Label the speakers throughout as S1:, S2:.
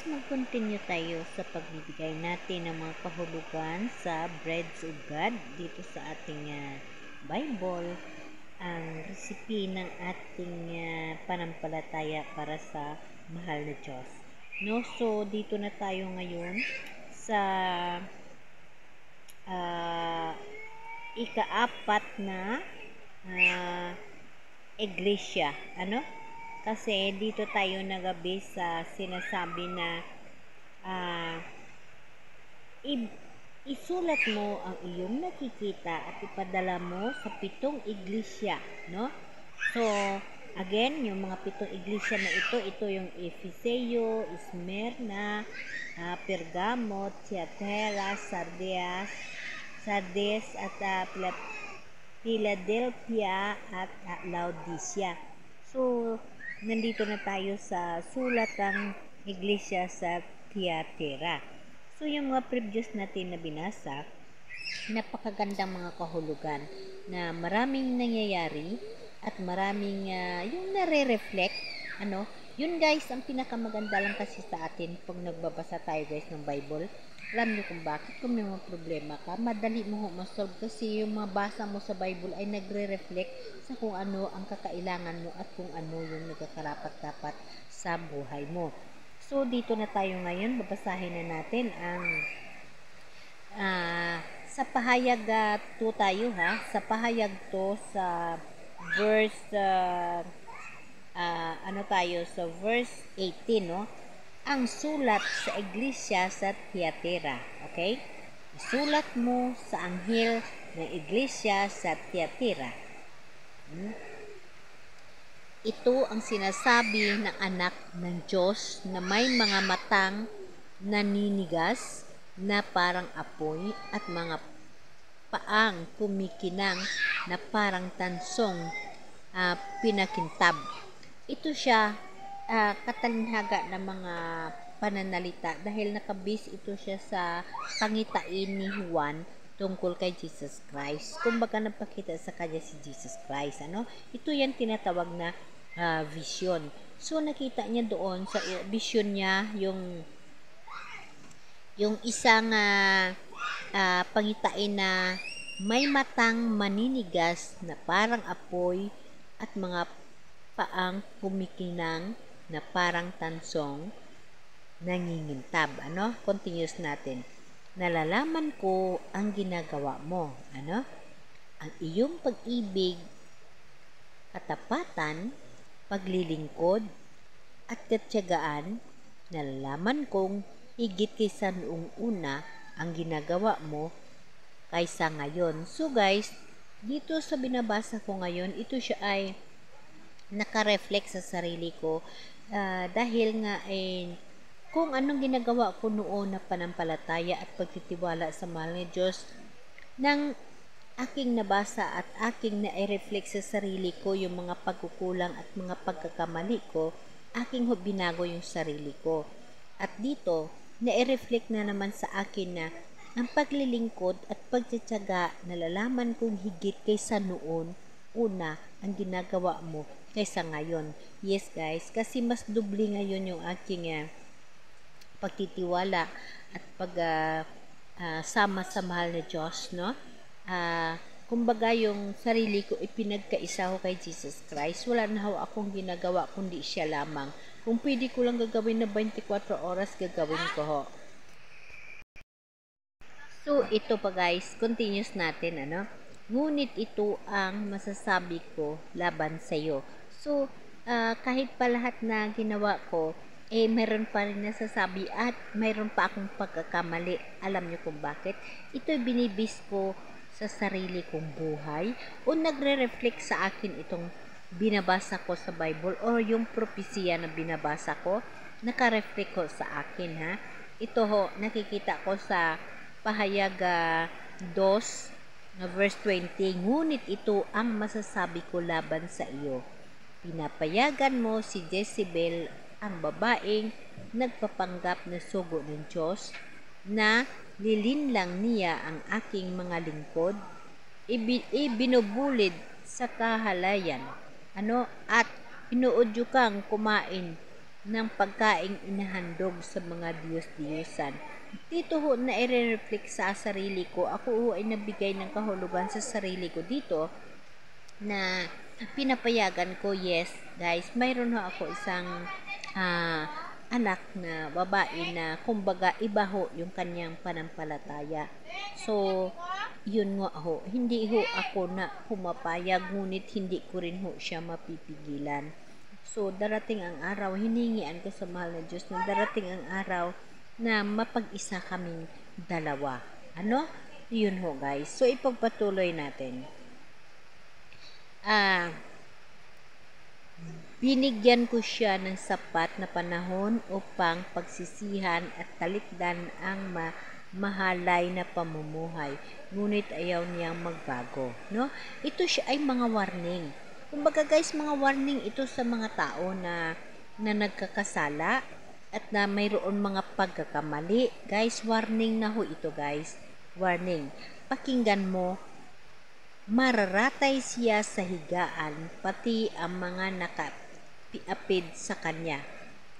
S1: mag-continue tayo sa pagbibigay natin ng mga kahulugan sa Breads of God dito sa ating Bible, ang recipe ng ating panampalataya para sa mahal na Diyos. No? So, dito na tayo ngayon sa ika-apat na iglesia. Ano? Kasi dito tayo nagabi sa sinasabi na isulat mo ang iyong nakikita at ipadala mo sa 7 iglesia, no? So, again, yung mga 7 iglesia na ito yung Efeseo, Smyrna, Pergamo, Thyatira, Sardes at Philadelphia at Laodicea. So, nandito na tayo sa sulatang iglesia sa Thyatira. So, yung mga previous natin na binasa, napakagandang mga kahulugan na maraming nangyayari at maraming yung nare-reflect, ano, yun guys, ang pinakamaganda lang kasi sa atin pag nagbabasa tayo guys ng Bible. Alam niyo kung bakit? Kung may mga problema ka, madali mo ma-solve kasi yung mga basa mo sa Bible ay nagre-reflect sa kung ano ang kakailangan mo at kung ano yung nagkakarapat-dapat sa buhay mo. So, dito na tayo ngayon. Babasahin na natin ang sa pahayag 2 tayo ha. Sa pahayag 2 sa verse sa verse 18, no? Ang sulat sa iglesia sa Thyatira. Okay? Sulat mo sa anghel ng iglesia sa Thyatira. Ito ang sinasabi ng anak ng Diyos na may mga matang naninigas na parang apoy at mga paang kumikinang na parang tansong pinakintab. Ito siya katalinhaga ng mga pananalita dahil nakabase ito siya sa pangitain ni Juan tungkol kay Jesus Christ. Kumbaga napakita sa kanya si Jesus Christ. Ano? Ito yan tinatawag na vision. So nakita niya doon sa vision niya yung isang pangitain na may matang maninigas na parang apoy at mga paang kumikinang na parang tansong nangingintab. Ano? Continuous natin. Nalalaman ko ang ginagawa mo. Ano? Ang iyong pag-ibig, katapatan, paglilingkod, at katyagaan. Nalalaman kong higit kaysa noong una ang ginagawa mo kaysa ngayon. So guys, dito sa binabasa ko ngayon, ito siya ay naka-reflect sa sarili ko dahil nga kung anong ginagawa ko noon na panampalataya at pagtitiwala sa mahal ng Diyos, nang aking nabasa at aking na-reflect sa sarili ko yung mga pagkukulang at mga pagkakamali ko, aking binago yung sarili ko. At dito, na-reflect na naman sa akin na ang paglilingkod at pagtsatsaga, nalalaman kong higit kaysa noon una ang ginagawa mo kaysa ngayon. Yes guys, kasi mas dubli ngayon yung aking pagtitiwala at sama sa mahal na Diyos, no? Kumbaga yung sarili ko ipinagkaisa ko kay Jesus Christ. Wala na ho akong ginagawa kundi siya lamang. Kung pwede ko lang gagawin na 24 oras, gagawin ko ho. So, ito pa guys, continuous natin, ano? Ngunit ito ang masasabi ko laban sa iyo. So, kahit pa lahat na ginawa ko, mayroon pa rin nasasabi at mayroon pa akong pagkakamali. Alam niyo kung bakit? Ito'y binibis ko sa sarili kong buhay o nagre-reflect sa akin itong binabasa ko sa Bible o yung propesya na binabasa ko, naka-reflect ko sa akin, ha? Ito ho, nakikita ko sa pahayag 2 na verse 20, ngunit ito ang masasabi ko laban sa iyo. Pinapayagan mo si Jezebel, ang babaeng nagpapanggap na sugo ng Diyos, na lilinlang niya ang aking mga lingkod, ibinubulid sa kahalayan, at inuudyo kang kumain ng pagkaing inahandog sa mga Diyos-Diyosan. Dito ho na i-reflect sa sarili ko. Ako ho ay nabigay ng kahulugan sa sarili ko dito na pinapayagan ko. Yes, guys, mayroon ho ako isang anak na babae na kumbaga iba ho yung kanyang panampalataya. So, yun nga ho, hindi ho ako na pumapayag, ngunit hindi ko rin ho siya mapipigilan. So, darating ang araw, hiningian ko sa mahal na Diyos na darating ang araw na mapag-isa kaming dalawa. Ano? Yun ho, guys. So, ipagpatuloy natin. Binigyan ko siya ng sapat na panahon upang pagsisihan at talikdan ang mahalay na pamumuhay, ngunit ayaw niyang magbago, no? Ito siya ay mga warning. Kumbaga guys, mga warning ito sa mga tao na nagkakasala at na mayroon mga pagkakamali. Guys, warning na ho ito, guys. Warning. Pakinggan mo. Mararatay siya sa higaan, pati ang mga nakapiapid sa kanya.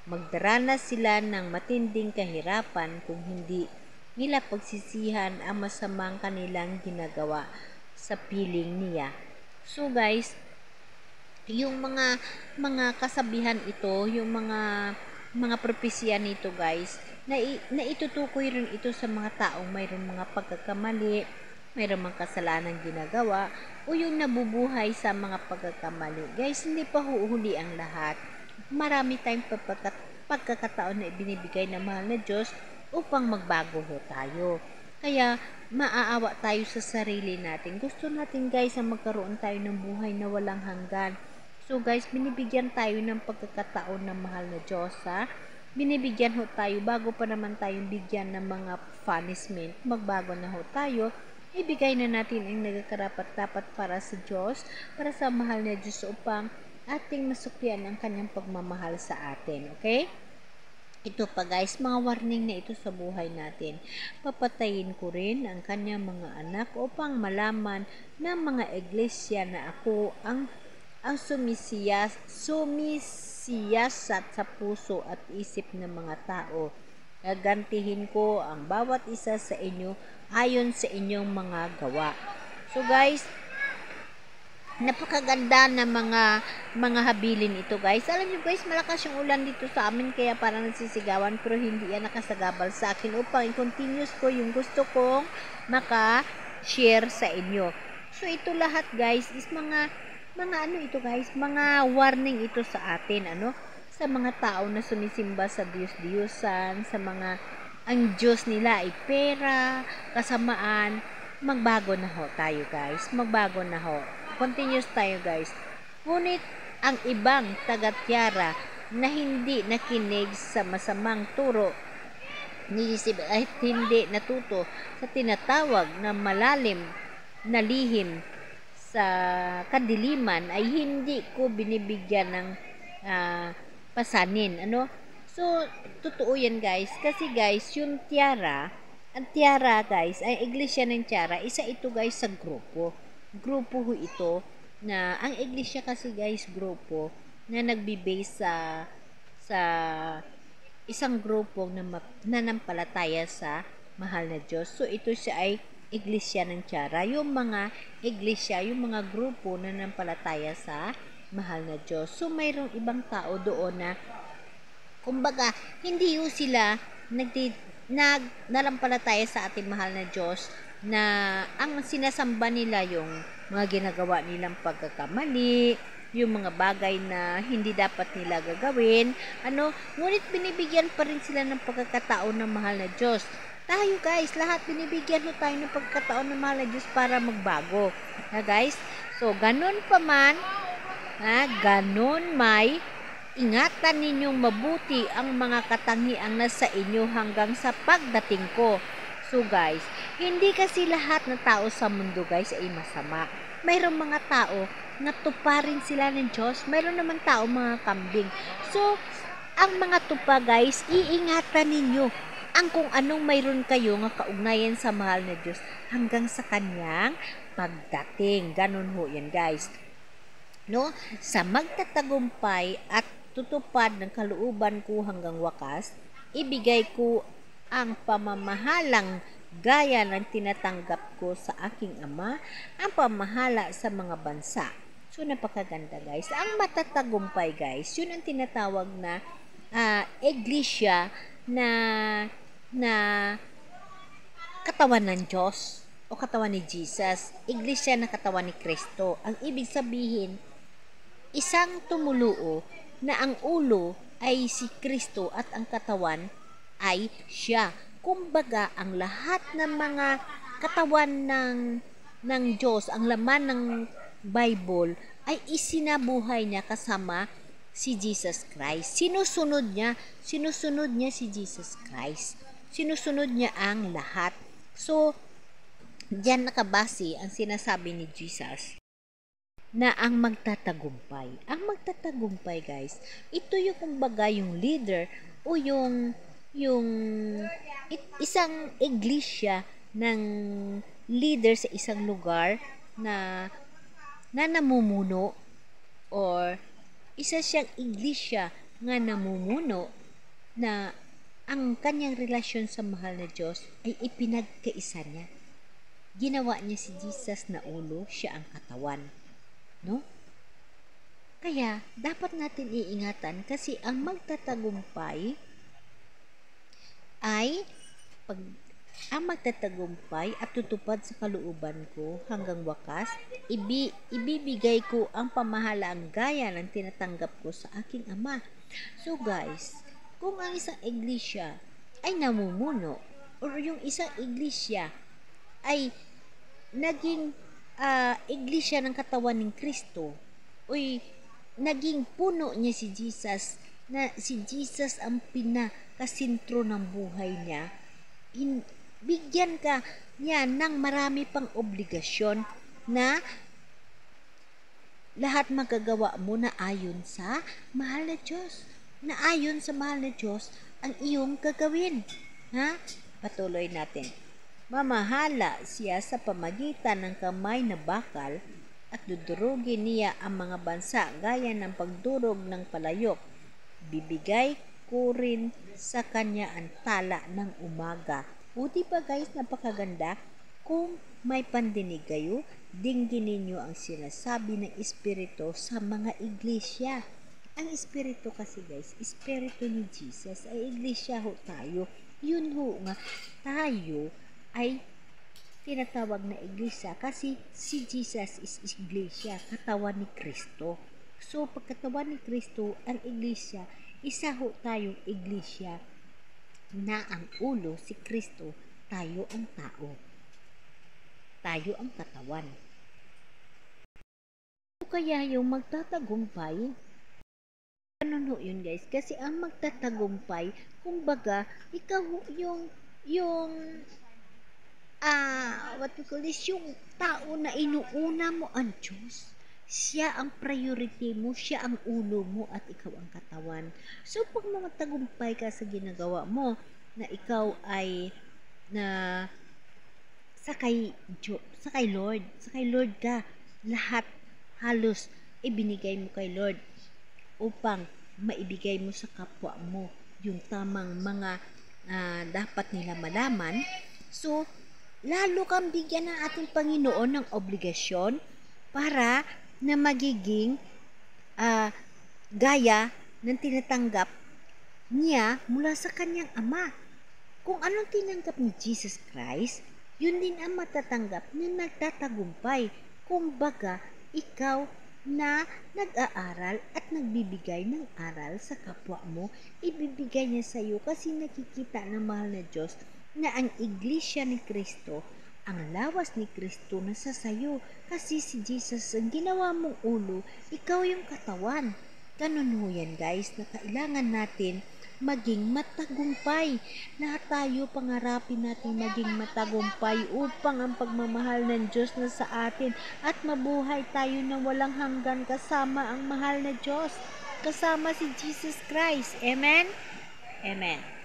S1: Magdaranas sila ng matinding kahirapan kung hindi nila pagsisihan ang masamang kanilang ginagawa sa piling niya. So guys, yung mga kasabihan ito, yung mga propesya nito guys, na itutukoy rin ito sa mga taong mayroong mga pagkakamali, mayroong mga kasalanan ginagawa, o yung nabubuhay sa mga pagkakamali. Guys, hindi pa huhuli ang lahat. Marami tayong pagkakataon na ibinibigay ng mahal na Diyos upang magbago ho tayo. Kaya, maaawa tayo sa sarili natin. Gusto natin guys na magkaroon tayo ng buhay na walang hanggan. So guys, binibigyan tayo ng pagkakataon ng mahal na Diyos, ha? Binibigyan ho tayo bago pa naman tayong bigyan ng mga punishment. Magbago na ho tayo. Ibigay na natin ang nagkakarapat-dapat para sa Diyos, para sa mahal na Diyos upang ating masuklian ang kanyang pagmamahal sa atin. Okay? Ito pa guys, mga warning na ito sa buhay natin. Papatayin ko rin ang kanyang mga anak upang malaman ng mga iglesia na ako ang sumisiyasat sa puso at isip ng mga tao. Gagantihin ko ang bawat isa sa inyo ayon sa inyong mga gawa. So guys, napakaganda na mga habilin ito guys. Alam niyo guys, malakas yung ulan dito sa amin kaya parang nagsisigawan, pero hindi yan nakasagabal sa akin upang i-continuous ko yung gusto kong maka-share sa inyo. So ito lahat guys is mga ano ito guys, mga warning ito sa atin, ano? Sa mga tao na sumisimba sa Diyos-Diyosan, sa mga ang Diyos nila ay pera, kasamaan. Magbago na ho tayo guys, magbago na ho. Continuous tayo guys. Ngunit ang ibang taga-Tiara na hindi nakinig sa masamang turo ni Jezebel ay hindi natuto sa tinatawag na malalim na lihim sa kadiliman ay hindi ko binibigyan ng pasanin, ano? So, totoo yan guys, kasi guys, yung tiara, ang tiara guys, ay iglesia ng tiara, isa ito guys sa grupo ho ito, na ang iglesia kasi guys, grupo, na nagbe-base sa isang grupo na nanampalataya sa mahal na Diyos. So, ito siya ay iglesia ng tiara, yung mga iglesia, yung mga grupo na nanampalataya sa mahal na Diyos. So, mayroong ibang tao doon na kumbaga, hindi yung sila nanampalataya sa ating mahal na Diyos na ang sinasamba nila yung mga ginagawa nilang pagkakamali, yung mga bagay na hindi dapat nila gagawin, ano, ngunit binibigyan pa rin sila ng pagkakataon ng mahal na Diyos. Tayo guys, lahat binibigyan mo tayo ng pagkakataon ng mahal na Diyos para magbago. Ha guys? So, ganun pa man, ganun may ingatan ninyong mabuti ang mga katangiang nasa inyo hanggang sa pagdating ko. So guys, hindi kasi lahat na tao sa mundo guys ay masama. Mayroong mga tao na tuparin sila ng Diyos. Mayroon naman tao mga kambing. So, ang mga tupa guys, iingatan ninyo ang kung anong mayroon kayo nga kaugnayan sa mahal na Diyos hanggang sa kanyang pagdating. Ganun ho yan guys. No? Sa magtatagumpay at tutupad ng kalooban ko hanggang wakas, ibigay ko ang pamamahalang gaya ng tinatanggap ko sa aking Ama, ang pamahala sa mga bansa. So, napakaganda guys. Ang matatagumpay guys, yun ang tinatawag na iglesia na katawan ng Diyos o katawan ni Jesus. Iglesia na katawan ni Kristo. Ang ibig sabihin, isang tumuluo na ang ulo ay si Kristo at ang katawan ay siya. Kumbaga, ang lahat ng mga katawan ng Diyos, ang laman ng Bible ay isinabuhay niya kasama si Jesus Christ. Sinusunod niya si Jesus Christ. Sinusunod niya ang lahat. So, diyan nakabase ang sinasabi ni Jesus na ang magtatagumpay. Ang magtatagumpay guys, ito yung kumbaga yung leader o yung isang iglesia ng leader sa isang lugar na namumuno or isa siyang iglesia nga namumuno na ang kanyang relasyon sa mahal na Diyos ay ipinagkaisa niya. Ginawa niya si Jesus na ulo, siya ang katawan. No? Kaya, dapat natin iingatan kasi ang magtatagumpay ay at tutupad sa kalooban ko hanggang wakas, ibibigay ko ang pamahalaang gaya ng tinatanggap ko sa aking Ama. So guys, kung ang isang iglesia ay namumuno or yung isang iglesia ay naging iglesia ng katawan ng Kristo uy naging puno niya si Jesus na si Jesus ang pinakasentro ng buhay niya, bigyan ka niya ng marami pang obligasyon na lahat magagawa mo na ayon sa mahal na Diyos. Na ayon sa mahal na Diyos ang iyong gagawin. Ha? Patuloy natin. Mamahala siya sa pamagitan ng kamay na bakal at dudurugin niya ang mga bansa gaya ng pagdurog ng palayok. Bibigay ko rin sa kanya ang tala ng umaga. O diba guys, napakaganda? Kung may pandinig kayo, dinggin ninyo ang sinasabi ng Espiritu sa mga iglesia. Ang Espiritu kasi guys, Espiritu ni Jesus ay iglesia ho tayo. Yun ho nga, tayo ay tinatawag na iglesia kasi si Jesus is iglesia, katawan ni Kristo. So, pagkatawan ni Kristo, ang iglesia, isa ho tayong iglesia na ang ulo si Kristo, tayo ang tao. Tayo ang katawan. So, kaya yung magtatagumpay, ano no yun guys? Kasi ang magtatagumpay, kumbaga, ikaw yung what we call this, yung tao na inuuna mo ang Diyos. Siya ang priority mo, siya ang ulo mo at ikaw ang katawan. So pag magtagumpay ka sa ginagawa mo, na ikaw ay sakay Lord ka, lahat halos ibinigay mo kay Lord upang maibigay mo sa kapwa mo yung tamang mga dapat nila malaman. So, lalo kang bigyan ng ating Panginoon ng obligasyon para na magiging gaya ng tinatanggap niya mula sa kanyang Ama. Kung anong tinanggap ni Jesus Christ, yun din ang matatanggap na nagtatagumpay. Kumbaga, ikaw na nag-aaral at nagbibigay ng aral sa kapwa mo, ibibigay niya sa iyo kasi nakikita ng mahal na Diyos na ang iglesia ni Kristo, ang lawas ni Kristo nasa sayo. Kasi si Jesus ang ginawa mong ulo, ikaw yung katawan. Ganun ho yan guys, na kailangan natin maging matagumpay. Lahat tayo pangarapin natin maging matagumpay upang ang pagmamahal ng Diyos na sa atin at mabuhay tayo na walang hanggan kasama ang mahal na Diyos, kasama si Jesus Christ. Amen? Amen.